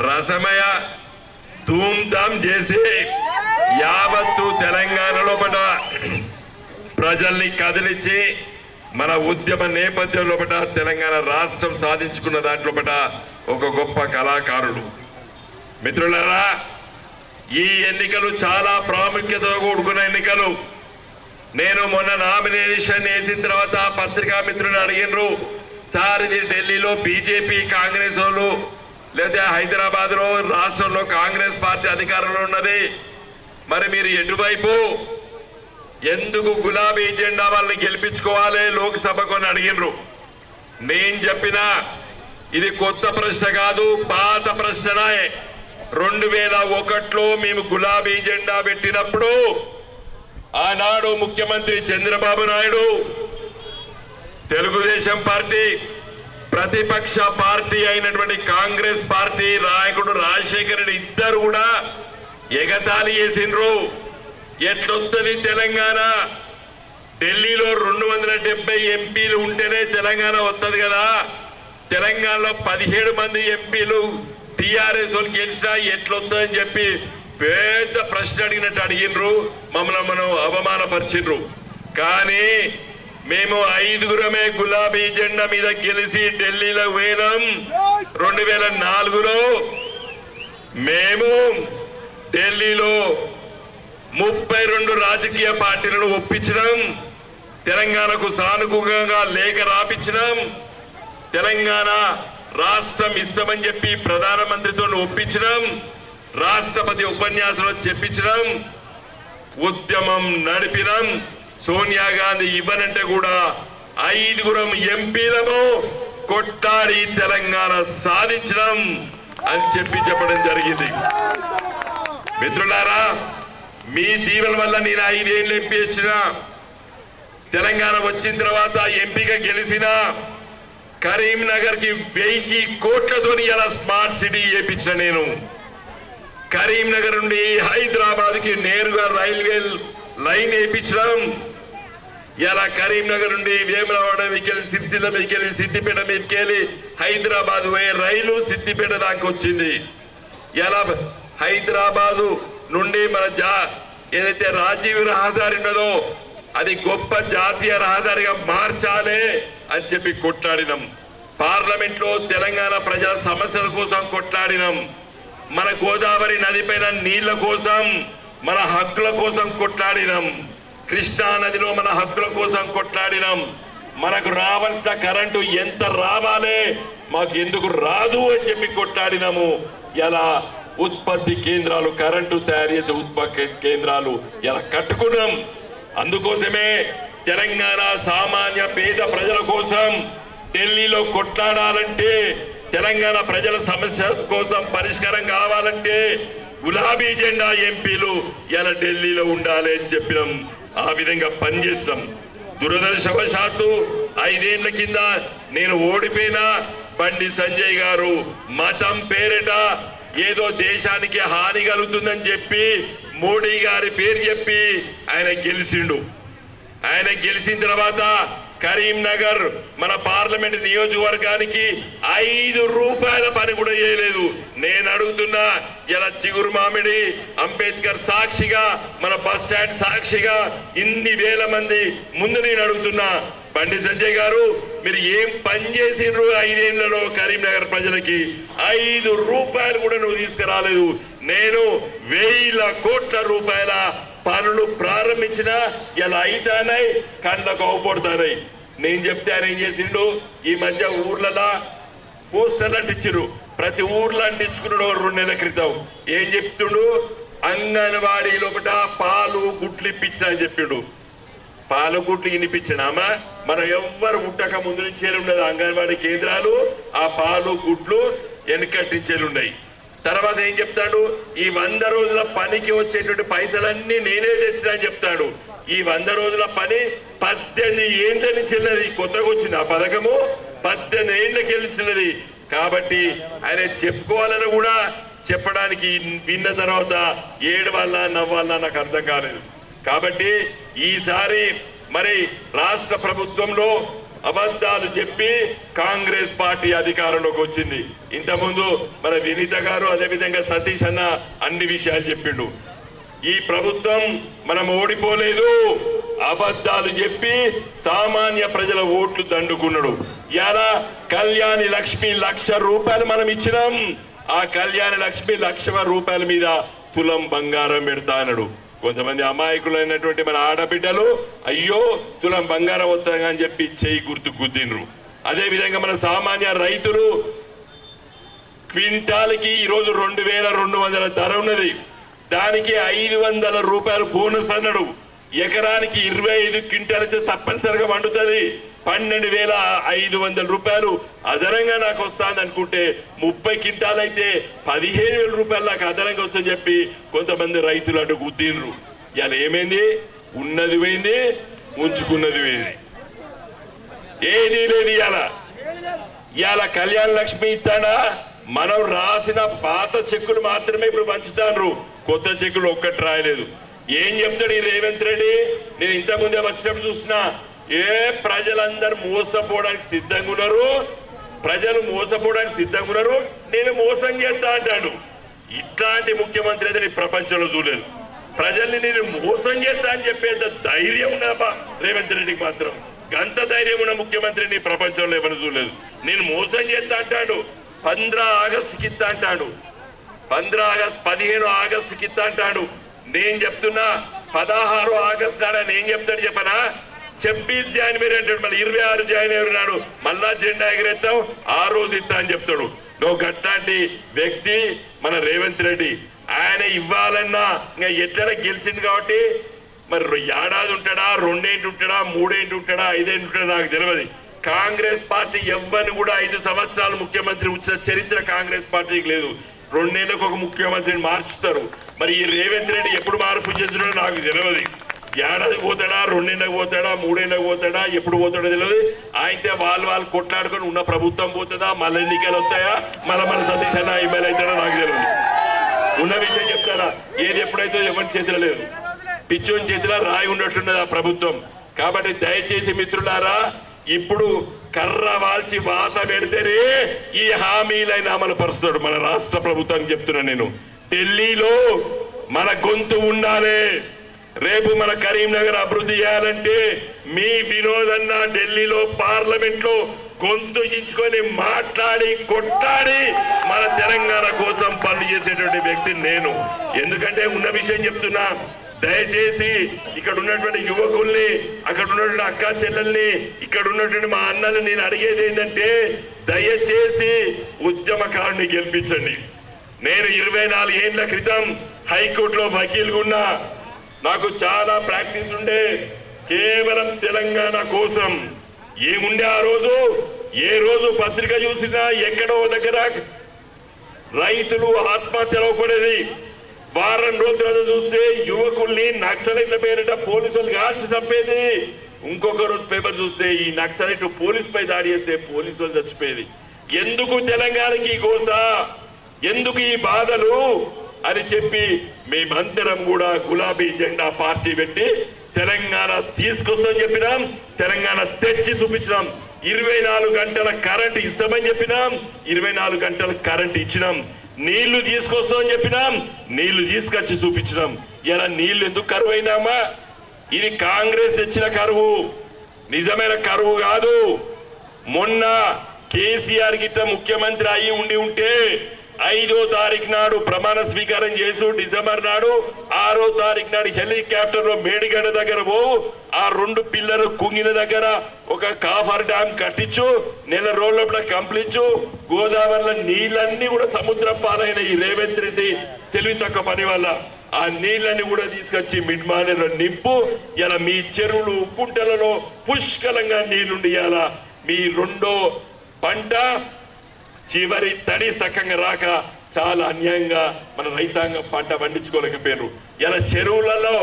రసమయ ధూమ్ధాం చేసి యావత్తు తెలంగాణలో ప్రజల్ని కదిలించి మన ఉద్యమ నేపథ్యంలో తెలంగాణ రాష్ట్రం సాధించుకున్న దాంట్లో ఒక గొప్ప కళాకారుడు. మిత్రులారా, ఈ ఎన్నికలు చాలా ప్రాముఖ్యతతో కూడుకున్న ఎన్నికలు. నేను మొన్న నామినేషన్ వేసిన తర్వాత పత్రికా మిత్రులు అడిగినారు, సార్ ఇది ఢిల్లీలో బీజేపీ కాంగ్రెస్ వాళ్ళు లేదా హైదరాబాద్ లో రాష్ట్రంలో కాంగ్రెస్ పార్టీ అధికారంలో ఉన్నది, మరి మీరు ఎటువైపు ఎందుకు గులాబీ జెండా వాళ్ళని గెలిపించుకోవాలి లోక్సభకు అని అడిగినారు. నేను చెప్పినా ఇది కొత్త ప్రశ్న కాదు, పాత ప్రశ్ననే. 2001లో మేము గులాబీ జెండా పెట్టినప్పుడు ఆనాడు ముఖ్యమంత్రి చంద్రబాబు నాయుడు, తెలుగుదేశం పార్టీ, ప్రతిపక్ష పార్టీ అయినటువంటి కాంగ్రెస్ పార్టీ నాయకుడు రాజశేఖర రెడ్డి ఇద్దరు కూడా ఎగతాళి చేసిండ్రు. ఎట్లొస్తుంది తెలంగాణ? ఢిల్లీలో 270 ఎంపీలు ఉంటేనే తెలంగాణ వస్తుంది కదా, తెలంగాణలో 17 మంది ఎంపీలు టీఆర్ఎస్ వాళ్ళు గెలిచినా ఎట్లొస్తుందని చెప్పి పెద్ద ప్రశ్న అడిగినట్టు అడిగినరు, మమ్మల్ని అవమానపరిచిండ్రు. కానీ మేము 5గురమే గులాబీ జెండా మీద గెలిచి ఢిల్లీలో పోయినాం. 2004లో మేము ఢిల్లీలో 32 రాజకీయ పార్టీలను ఒప్పించినాం. తెలంగాణకు సానుకూలంగా లేఖ రాపించినాం. తెలంగాణ రాష్ట్రం ఇస్తామని చెప్పి ప్రధానమంత్రితో ఒప్పించినాం. రాష్ట్రపతి ఉపన్యాసంలో చెప్పించినాం. ఉద్యమం నడిపినాం. సోనియా గాంధీ ఇవ్వనంటే కూడా 5గురం ఎంపీలము కొట్టాడి తెలంగాణ సాధించడం అని చెప్పడం జరిగింది. మిత్రులారా, మీ దీవెన వల్ల నేను 5 ఏళ్ళు ఎంపీ వచ్చిన, తెలంగాణ వచ్చిన తర్వాత ఎంపీగా గెలిచిన, కరీంనగర్ కి 1000 కోట్లతో ఇలా స్మార్ట్ సిటీ చేపించిన నేను. కరీంనగర్ నుండి హైదరాబాద్ కి నేరుగా రైల్వే లైన్ వేయించడం. ఇలా కరీంనగర్ నుండి వేములవాడ మీకెళ్ళి, సిరిసిల్ల మీకెళ్ళి, సిద్దిపేట మీకెళ్ళి హైదరాబాద్ పోయే రైలు సిద్దిపేట దాకా వచ్చింది. ఇలా హైదరాబాదు నుండి మన ఏదైతే రాజీవ్ రహదారి ఉన్నదో అది గొప్ప జాతీయ రహదారిగా మార్చాలి అని చెప్పి కొట్లాడినాం. పార్లమెంట్ లో తెలంగాణ ప్రజల సమస్యల కోసం కొట్లాడినాం. మన గోదావరి నది పైన నీళ్ల కోసం, మన హక్కుల కోసం కొట్లాడినాం. కృష్ణా నదిలో మన హక్కుల కోసం కొట్లాడినాం. మనకు రావాల్సిన కరెంటు ఎంత రావాలే, మాకు ఎందుకు రాదు అని చెప్పి కొట్లాడినాము. ఎలా ఉత్పత్తి కేంద్రాలు, కరెంటు తయారు చేసే ఉత్పత్తి కేంద్రాలు ఎలా కట్టుకున్నాం. అందుకోసమే తెలంగాణ సామాన్య పేద ప్రజల కోసం ఢిల్లీలో కొట్లాడాలంటే, తెలంగాణ ప్రజల సమస్య కోసం పరిష్కారం కావాలంటే గులాబీ జెండా ఎంపీలు ఇలా ఢిల్లీలో ఉండాలి అని చెప్పినాం. ఆ విధంగా పనిచేస్తాం. దురదృష్టవశాత్తు 5 ఏళ్ల కింద నేను ఓడిపోయినా బండి సంజయ్ గారు మతం పేరిట ఏదో దేశానికి హాని కలుగుతుందని చెప్పి మోడీ గారి పేరు చెప్పి ఆయన గెలిచిండు. ఆయన గెలిచిన తర్వాత కరీంనగర్ మన పార్లమెంట్ నియోజకవర్గానికి 5 రూపాయల పని కూడా చేయలేదు. నేను అడుగుతున్నా, ఇలా చిగురు మామిడి, అంబేద్కర్ సాక్షిగా, మన బస్ స్టాండ్ సాక్షిగా ఇన్ని వేల మంది ముందు నేను అడుగుతున్నా, బండి సంజయ్ గారు మీరు ఏం పని చేసిండ్రు 5 ఏళ్లలో కరీంనగర్ ప్రజలకి? 5 రూపాయలు కూడా నువ్వు తీసుకురాలేదు. నేను 1000 కోట్ల రూపాయల పనులు ప్రారంభించిన ఇలా అయితానై కండ్లకు అవపడతానై. నేను చెప్తే ఆయన ఏం చేసిండు, ఈ మధ్య ఊర్లలో పోస్టర్లు అంటించారు. ప్రతి ఊర్లో అంటించుకున్నాడు 2 నెలల క్రితం. ఏం చెప్తుండు, అంగన్వాడీ లోపల పాలు గుడ్లు ఇప్పించిన అని చెప్పిండు. పాలు గుడ్లు ఇనిపించినామా? మనం ఎవ్వరు పుట్టక ముందు నుంచే ఉండదు అంగన్వాడీ కేంద్రాలు. ఆ పాలు గుడ్లు వెనకట్టించేలు ఉన్నాయి. తర్వాత ఏం చెప్తాడు, ఈ 100 రోజుల పనికి వచ్చేటువంటి పైసలన్నీ నేనే తెచ్చినా అని చెప్తాడు. ఈ 100 రోజుల పని 18 ఏళ్ల నుంచి వెళ్ళినది. కొత్తగా వచ్చింది ఆ పథకము, 18 ఏళ్లకి వెళ్ళినది. కాబట్టి ఆయన చెప్పుకోవాలని కూడా చెప్పడానికి విన్న తర్వాత ఏడవాళ్ళ నవ్వాళ్ళ నాకు అర్థం కాలేదు. కాబట్టి ఈసారి మరి రాష్ట్ర ప్రభుత్వంలో అబద్ధాలు చెప్పి కాంగ్రెస్ పార్టీ అధికారంలోకి వచ్చింది. ఇంతకుముందు మన వినీత గారు అదేవిధంగా సతీష్ అన్న అన్ని విషయాలు చెప్పిండు. ఈ ప్రభుత్వం మనం ఓడిపోలేదు, అబద్ధాలు చెప్పి సామాన్య ప్రజల ఓట్లు దండుకున్నాడు. ఇలా కళ్యాణి లక్ష్మి ₹1,00,000 మనం ఇచ్చినాం. ఆ కళ్యాణ లక్ష్మి ₹1,00,000 మీద తులం బంగారం పెడతా అన్నాడు. కొంతమంది అమాయకులైనటువంటి మన ఆడబిడ్డలు అయ్యో తులం బంగారం వస్తాగా అని చెప్పి చేయి గుర్తు గుద్దినరు. అదేవిధంగా మన సామాన్య రైతులు క్వింటాల్కి ఈరోజు 2,200 ధర ఉన్నది. దానికి ₹500 బోనస్ అన్నాడు. ఎకరానికి 25 క్వింటాల్ అయితే తప్పనిసరిగా పండుతుంది. ₹12,500 అదనంగా నాకు వస్తుంది అనుకుంటే 30 క్వింటాల్ అయితే ₹15,000 నాకు అదనంగా వస్తుందని చెప్పి కొంతమంది రైతులు అటు గుద్దిండ్రు. ఇవాళ ఏమైంది? ఉన్నది పోయింది, ఉంచుకున్నది పోయింది, ఏదీ లేదు. ఇవాళ కళ్యాణ లక్ష్మి ఇస్తాడా? మనం రాసిన పాత చెక్కులు మాత్రమే ఇప్పుడు పంచుతారు, కొత్త చెక్కులు ఒక్కటి రాయలేదు. ఏం చెప్తాడు ఈ రేవంత్ రెడ్డి? నేను ఇంతకుముందే వచ్చినప్పుడు చూస్తున్నా, ప్రజలందరూ మోసపోవడానికి సిద్ధంగా ఉన్నారు, ప్రజలు మోసపోవడానికి సిద్ధంగా ఉన్నారు, నేను మోసం చేస్తా అంటాడు. ఇట్లాంటి ముఖ్యమంత్రి అయితే నేను ప్రపంచంలో చూడలేదు. ప్రజల్ని నేను మోసం చేస్తా అని చెప్పేంత ధైర్యం ఉన్నప్ప రేవంత్ రెడ్డికి మాత్రం. గంత ధైర్యం ఉన్న ముఖ్యమంత్రిని ప్రపంచంలో ఎవరు చూడలేదు. నేను మోసం చేస్తా అంటాడు. 15 ఆగస్టుకి ఇస్తా అంటాడు, 15 ఆగస్టుకి ఇస్తా అంటాడు. నేను చెప్తున్నా 16 ఆగస్టు నాడు నేను చెప్తాడు చెప్పనా? 26 జనవరి అంటాడు, మళ్ళీ 26 జనవరి నాడు మళ్ళా జెండా ఎగరేస్తాం, ఆ రోజు ఇస్తా అని చెప్తాడు. నువ్వు గట్లాంటి వ్యక్తి మన రేవంత్ రెడ్డి. ఆయన ఇవ్వాలన్నా ఇంకా ఎట్లా గెలిచింది కాబట్టి మరి ఏడాది ఉంటాడా, 2 ఏంటి ఉంటాడా, 3 ఏంటి ఉంటాడా, 5 ఏంటి ఉంటాడా నాకు తెలియదు. కాంగ్రెస్ పార్టీ ఎవ్వరిని కూడా 5 సంవత్సరాలు ముఖ్యమంత్రి వచ్చిన చరిత్ర కాంగ్రెస్ పార్టీకి లేదు. 2 నెలలకు ఒక ముఖ్యమంత్రిని మార్చుతారు. మరి ఈ రేవంత్ రెడ్డి ఎప్పుడు మార్పు చెందుతాడో నాకు తెలియదు. ఏడాదికి పోతాడా, 2 నెలలకు పోతాడా, 3 నెలలకు పోతాడా, ఎప్పుడు పోతాడో తెలియదు. అయితే వాళ్ళు కొట్లాడుకొని ఉన్న ప్రభుత్వం పోతుందా, మళ్ళీ ఎన్నికలు వస్తాయా, మళ్ళీ మన సతీష్ అన్న ఎమ్మెల్యే అవుతాడో నాకు తెలియదు. ఉన్న విషయం చెప్తారా? ఏది ఎప్పుడైతే ఎవరి చేతిలో లేదు, పిచ్చోని చేతిలో రాయి ఉన్నట్టున్నది ఆ ప్రభుత్వం. కాబట్టి దయచేసి మిత్రులారా, ఇప్పుడు కర్ర వాల్చి వాత పెడితేనే ఈ హామీలైన అమలు పరుస్తాడు మన రాష్ట్ర ప్రభుత్వానికి చెప్తున్నా నేను. ఢిల్లీలో మన గొంతు ఉండాలి. రేపు మన కరీంనగర్ అభివృద్ధి చేయాలంటే మీ వినోదన్న ఢిల్లీలో పార్లమెంట్ లో గొంతు ఇచ్చుకొని మాట్లాడి కొట్టాడి మన తెలంగాణ కోసం పని చేసేటువంటి వ్యక్తి నేను. ఎందుకంటే ఉన్న విషయం చెప్తున్నా, దయచేసి ఇక్కడ ఉన్నటువంటి యువకుల్ని, అక్కడ ఉన్నటువంటి అక్క చెల్లెల్ని, ఇక్కడ ఉన్నటువంటి మా అన్నల్ని నేను అడిగేది ఏంటంటే, దయచేసి ఉద్యమకారుని గెలిపించండి. నేను 24 ఏళ్ల క్రితం హైకోర్టులో వకీలుగా ఉన్నా. నాకు చాలా ప్రాక్టీస్ ఉండే. కేవలం తెలంగాణ కోసం ఏముండే ఆ రోజు, ఏ రోజు పత్రిక చూసినా ఎక్కడో దగ్గర రైతులు ఆత్మహత్యలు పడేది. వారం రోజుల చూస్తే యువకుల్ని నక్సలైట్ల పేరిట పోలీసులు కాల్చి చంపేది. ఇంకొక రోజు పేపర్ చూస్తే ఈ నక్సలైట్ పోలీసు పై దాడి చేస్తే పోలీసులు చచ్చిపోయేది. ఎందుకు తెలంగాణకి గోస, ఎందుకు ఈ బాధలు అని చెప్పి మేమందరం కూడా గులాబీ జెండా పార్టీ పెట్టి తెలంగాణ తీసుకొస్తామని చెప్పినాం, తెలంగాణ తెచ్చి చూపించినాం. 24 గంటల కరెంట్ ఇస్తామని చెప్పినాం, 24 గంటల కరెంట్ ఇచ్చినాం. నీళ్లు తీసుకొస్తామని చెప్పినాం, నీళ్లు తీసుకొచ్చి చూపించినాం. ఇలా నీళ్లు ఎందుకు కరువు అయినామా? ఇది కాంగ్రెస్ తెచ్చిన కరువు, నిజమైన కరువు కాదు. మొన్న కేసీఆర్ గిట్ట ముఖ్యమంత్రి అయి ఉంటే 5వ తారీఖు నాడు ప్రమాణ స్వీకారం చేసు, డిసెంబర్ నాడు 6వ తారీఖు నాడు హెలికాప్టర్ లో మేడిగడ్డ దగ్గర పోవు, ఆ 2 పిల్లలు కుంగిన దగ్గర ఒక కాఫర్ డ్యామ్ కట్టించు, నెల రోజుల కంప్లీట్. గోదావరిలో నీళ్ళన్నీ కూడా సముద్ర పాలైన ఈ రేవంత్ రెడ్డి తెలివి తక్కువ పని వల్ల ఆ నీళ్ళని కూడా తీసుకొచ్చి మిడ్మానేలో నింపు. ఇలా మీ చెరువులు కుంటలలో పుష్కలంగా నీళ్లుండి ఇలా మీ 2వ పంట చివరి తడి సక్కంగా రాక చాలా అన్యాయంగా మన రైతాంగం పంట పండించుకోలేకపోయారు. ఇలా చెరువులలో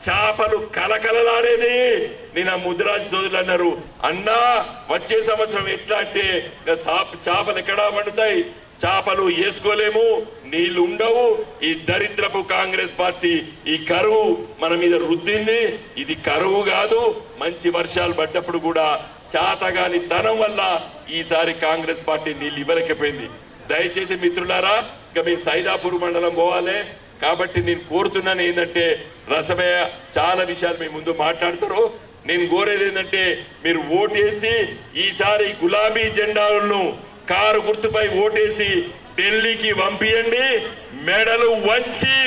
చేపలు కలకలలాడేది. నేను ముదిరాజ్ సోదరులు అన్నారు, అన్నా వచ్చే సంవత్సరం ఎట్లా అంటే చేపలు ఎక్కడా పండుతాయి, చేపలు వేసుకోలేము, నీళ్లు ఉండవు. ఈ దరిద్రపు కాంగ్రెస్ పార్టీ ఈ కరువు మన మీద రుద్దింది. ఇది కరువు కాదు, మంచి వర్షాలు పడ్డప్పుడు కూడా చాతగాని తనం వల్ల ఈసారి కాంగ్రెస్ పార్టీ నీళ్ళు ఇవ్వలేకపోయింది. దయచేసి మిత్రులారా, ఇక మీ సైదాపూర్ మండలం పోవాలి కాబట్టి నేను కోరుతున్నాను ఏంటంటే, రసమయ్య చాలా విషయాలు మీ ముందు మాట్లాడతారు. నేను కోరేది ఏంటంటే, మీరు ఓటేసి ఈసారి గులాబీ జెండాలను కారు గుర్తుపై ఓటేసి ఢిల్లీకి పంపియండి. మెడలు వంచి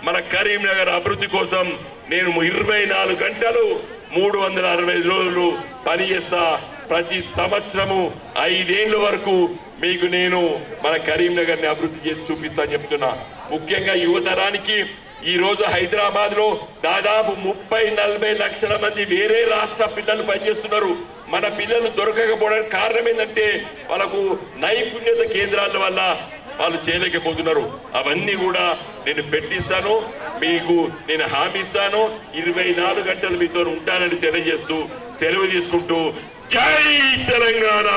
మన కరీంనగర్ అభివృద్ధి కోసం నేను 24 గంటలు 365 రోజులు పనిచేస్తా. ప్రతి సంవత్సరము 5 ఏళ్ల వరకు మీకు నేను మన కరీంనగర్ ని అభివృద్ధి చేసి చూపిస్తా చెప్తున్నా. ముఖ్యంగా యువతరానికి ఈ రోజు హైదరాబాద్ లో దాదాపు 30-40 లక్షల మంది వేరే రాష్ట్ర పిల్లలు పనిచేస్తున్నారు. మన పిల్లలు దొరకకపోవడానికి కారణం ఏంటంటే, వాళ్ళకు నైపుణ్యత కేంద్రాల వల్ల వాళ్ళు చేయలేకపోతున్నారు. అవన్నీ కూడా నేను పెట్టిస్తాను, మీకు నేను హామీ ఇస్తాను. 24 గంటలు మీతో ఉంటానని తెలియజేస్తూ సెలవు తీసుకుంటూ, జై తెలంగాణ.